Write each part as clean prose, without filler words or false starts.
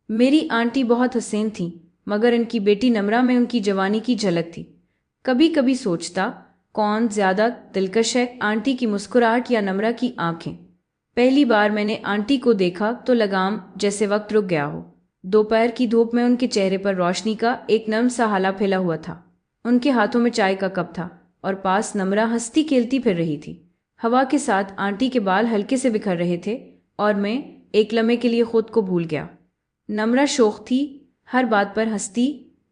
मेरी आंटी बहुत हसीन थीं, मगर इनकी बेटी नम्रा में उनकी जवानी की झलक थी। कभी कभी सोचता, कौन ज्यादा दिलकश है, आंटी की मुस्कुराहट या नम्रा की आंखें। पहली बार मैंने आंटी को देखा तो लगाम जैसे वक्त रुक गया हो। दोपहर की धूप में उनके चेहरे पर रोशनी का एक नर्म सा हाला फैला हुआ था। उनके हाथों में चाय का कप था और पास नम्रा हंसती खेलती फिर रही थी। हवा के साथ आंटी के बाल हल्के से बिखर रहे थे और मैं एक लम्हे के लिए खुद को भूल गया। नम्रा शौक थी, हर बात पर हंसती,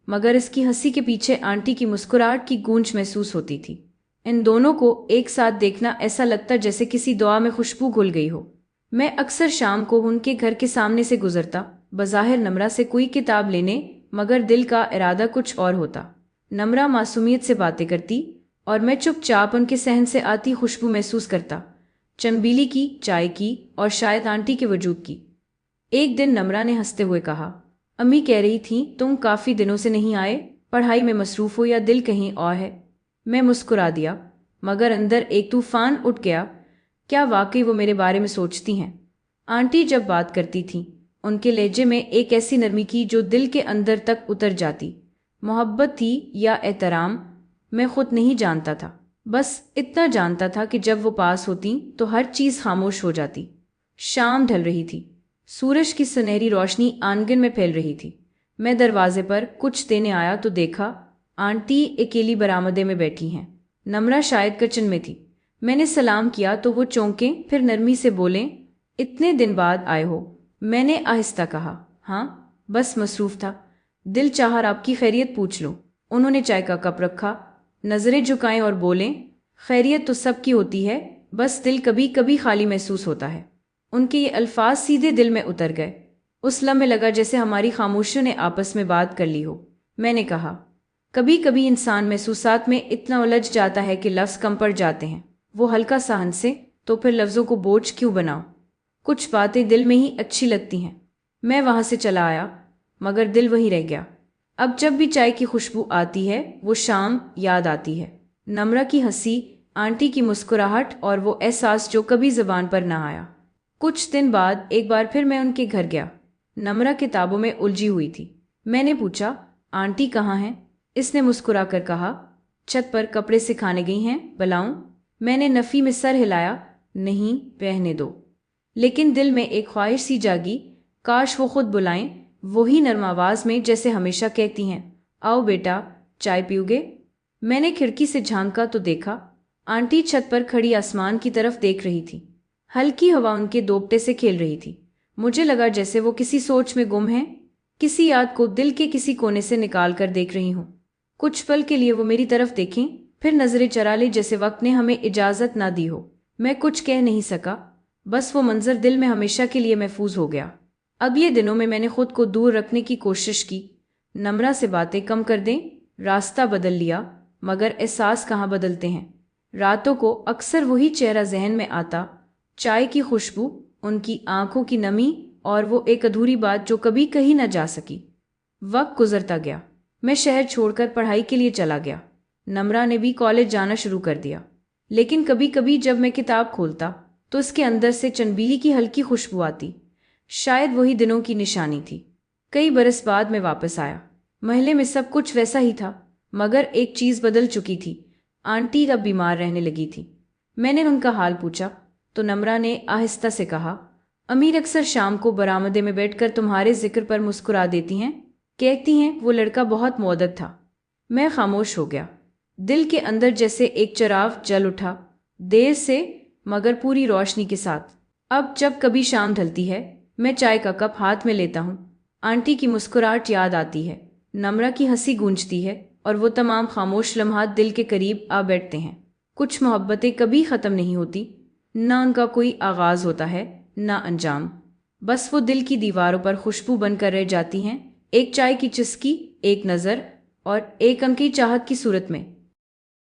मगर इसकी हंसी के पीछे आंटी की मुस्कुराहट की गूंज महसूस होती थी। इन दोनों को एक साथ देखना ऐसा लगता जैसे किसी दुआ में खुशबू घुल गई हो। मैं अक्सर शाम को उनके घर के सामने से गुजरता, बज़ाहिर नम्रा से कोई किताब लेने, मगर दिल का इरादा कुछ और होता। नम्रा मासूमियत से बातें करती और मैं चुपचाप उनके सहन से आती खुशबू महसूस करता, चंबीली की, चाय की और शायद आंटी के वजूद की। एक दिन नम्रा ने हंसते हुए कहा, अम्मी कह रही थी तुम काफी दिनों से नहीं आए, पढ़ाई में मसरूफ हो या दिल कहीं और है। मैं मुस्कुरा दिया, मगर अंदर एक तूफान उठ गया। क्या वाकई वो मेरे बारे में सोचती हैं? आंटी जब बात करती थीं, उनके लहजे में एक ऐसी नरमी थी जो दिल के अंदर तक उतर जाती। मोहब्बत थी या एहतराम, मैं खुद नहीं जानता था। बस इतना जानता था कि जब वो पास होती तो हर चीज खामोश हो जाती। शाम ढल रही थी, सूरज की सुनहरी रोशनी आंगन में फैल रही थी। मैं दरवाजे पर कुछ देने आया तो देखा आंटी अकेली बरामदे में बैठी हैं। नम्रा शायद किचन में थी। मैंने सलाम किया तो वो चौंके, फिर नरमी से बोले, इतने दिन बाद आए हो? मैंने आहिस्ता कहा, हाँ, बस मसरूफ था। दिल चाहा आपकी खैरियत पूछ लो। उन्होंने चाय का कप रखा, नजरें झुकाएं और बोले, खैरियत तो सबकी होती है, बस दिल कभी कभी खाली महसूस होता है। उनके ये अल्फाज सीधे दिल में उतर गए। उस लम्हे लगा जैसे हमारी खामोशियों ने आपस में बात कर ली हो। मैंने कहा, कभी कभी इंसान महसूसात में इतना उलझ जाता है कि लफ्ज़ कम पड़ जाते हैं। वो हल्का सा हंसे, तो फिर लफ्ज़ों को बोझ क्यों बनाओ? कुछ बातें दिल में ही अच्छी लगती हैं। मैं वहां से चला आया, मगर दिल वहीं रह गया। अब जब भी चाय की खुशबू आती है वो शाम याद आती है। नम्रा की हंसी, आंटी की मुस्कुराहट और वो एहसास जो कभी जबान पर ना आया। कुछ दिन बाद एक बार फिर मैं उनके घर गया। नम्रा किताबों में उलझी हुई थी। मैंने पूछा, आंटी कहाँ हैं? इसने मुस्कुरा कर कहा, छत पर कपड़े सिखाने गई हैं, बुलाऊं? मैंने नफ़ी में सर हिलाया, नहीं, रहने दो। लेकिन दिल में एक ख्वाहिश सी जागी, काश वो खुद बुलाएं, वही नरम आवाज में जैसे हमेशा कहती हैं, आओ बेटा, चाय पियोगे? मैंने खिड़की से झांका तो देखा आंटी छत पर खड़ी आसमान की तरफ देख रही थी। हल्की हवा उनके दोपटे से खेल रही थी। मुझे लगा जैसे वो किसी सोच में गुम है, किसी याद को दिल के किसी कोने से निकाल कर देख रही हूँ। कुछ पल के लिए वो मेरी तरफ देखें, फिर नजरें चरा ली जैसे वक्त ने हमें इजाजत ना दी हो। मैं कुछ कह नहीं सका, बस वो मंजर दिल में हमेशा के लिए महफूज हो गया। अब ये दिनों में मैंने खुद को दूर रखने की कोशिश की, नम्रा से बातें कम कर दें, रास्ता बदल लिया, मगर एहसास कहाँ बदलते हैं। रातों को अक्सर वही चेहरा जहन में आता, चाय की खुशबू, उनकी आंखों की नमी और वो एक अधूरी बात जो कभी कही न जा सकी। वक्त गुजरता गया, मैं शहर छोड़कर पढ़ाई के लिए चला गया। नम्रा ने भी कॉलेज जाना शुरू कर दिया। लेकिन कभी कभी जब मैं किताब खोलता तो उसके अंदर से चंबीली की हल्की खुशबू आती। शायद वही दिनों की निशानी थी। कई बरस बाद मैं वापस आया। महल्ले में सब कुछ वैसा ही था, मगर एक चीज बदल चुकी थी। आंटी अब बीमार रहने लगी थी। मैंने उनका हाल पूछा तो नम्रा ने आहिस्ता से कहा, अमीर अक्सर शाम को बरामदे में बैठकर तुम्हारे जिक्र पर मुस्कुरा देती हैं, कहती हैं वो लड़का बहुत मुअद्दब था। मैं खामोश हो गया। दिल के अंदर जैसे एक चिराग जल उठा, देर से मगर पूरी रोशनी के साथ। अब जब कभी शाम ढलती है, मैं चाय का कप हाथ में लेता हूँ, आंटी की मुस्कुराहट याद आती है, नम्रा की हंसी गूंजती है और वो तमाम खामोश लम्हात दिल के करीब आ बैठते हैं। कुछ मोहब्बतें कभी ख़त्म नहीं होती, ना उनका कोई आगाज़ होता है, ना अंजाम। बस वो दिल की दीवारों पर खुशबू बनकर रह जाती हैं, एक चाय की चुस्की, एक नज़र और एक अनकी चाहत की सूरत में।